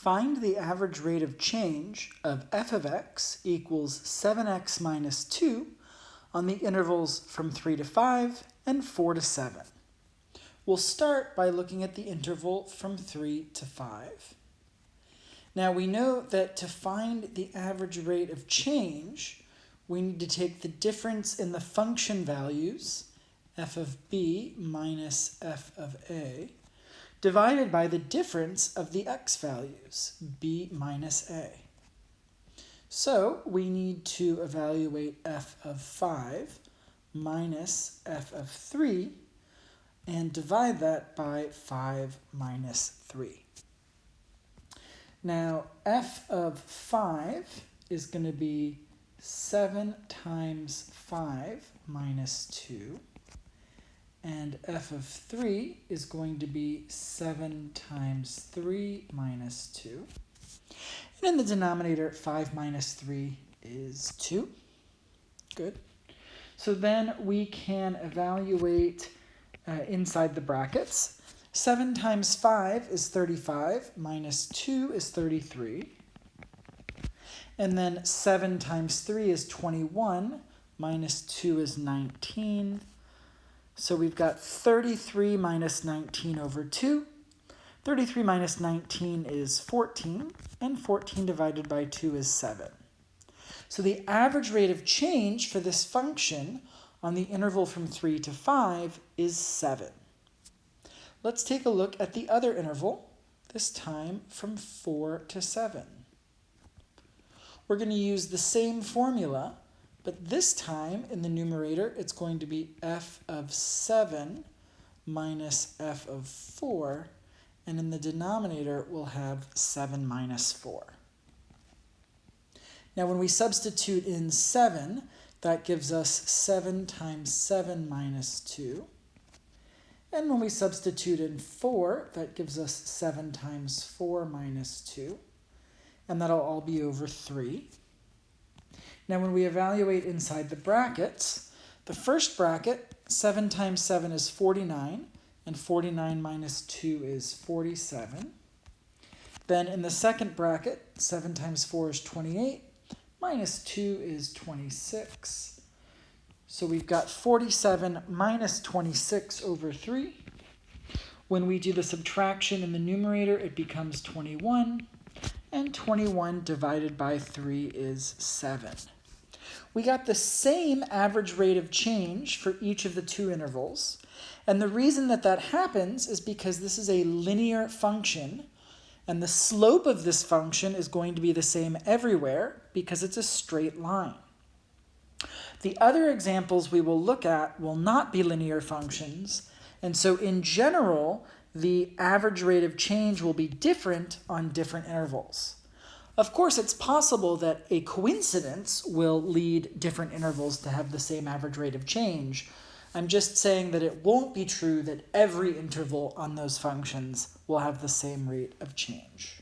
Find the average rate of change of f of x equals 7x minus 2 on the intervals from 3 to 5 and 4 to 7. We'll start by looking at the interval from 3 to 5. Now we know that to find the average rate of change, we need to take the difference in the function values, f of b minus f of a, divided by the difference of the x values, b minus a. So we need to evaluate f of 5 minus f of 3 and divide that by 5 minus 3. Now f of 5 is going to be 7 times 5 minus 2. And f of 3 is going to be 7 times 3 minus 2. And in the denominator, 5 minus 3 is 2. Good. So then we can evaluate inside the brackets. 7 times 5 is 35, minus 2 is 33. And then 7 times 3 is 21, minus 2 is 19. So we've got 33 minus 19 over 2. 33 minus 19 is 14, and 14 divided by 2 is 7. So the average rate of change for this function on the interval from 3 to 5 is 7. Let's take a look at the other interval, this time from 4 to 7. We're going to use the same formula, but this time in the numerator, it's going to be f of 7 minus f of 4, and in the denominator, we'll have 7 minus 4. Now when we substitute in 7, that gives us 7 times 7 minus 2. And when we substitute in 4, that gives us 7 times 4 minus 2. And that'll all be over 3. Now when we evaluate inside the brackets, the first bracket, 7 times 7 is 49, and 49 minus 2 is 47. Then in the second bracket, 7 times 4 is 28, minus 2 is 26. So we've got 47 minus 26 over 3. When we do the subtraction in the numerator, it becomes 21, and 21 divided by 3 is 7. We got the same average rate of change for each of the two intervals. And the reason that that happens is because this is a linear function, and the slope of this function is going to be the same everywhere because it's a straight line. The other examples we will look at will not be linear functions, and so in general, the average rate of change will be different on different intervals. Of course, it's possible that a coincidence will lead different intervals to have the same average rate of change. I'm just saying that it won't be true that every interval on those functions will have the same rate of change.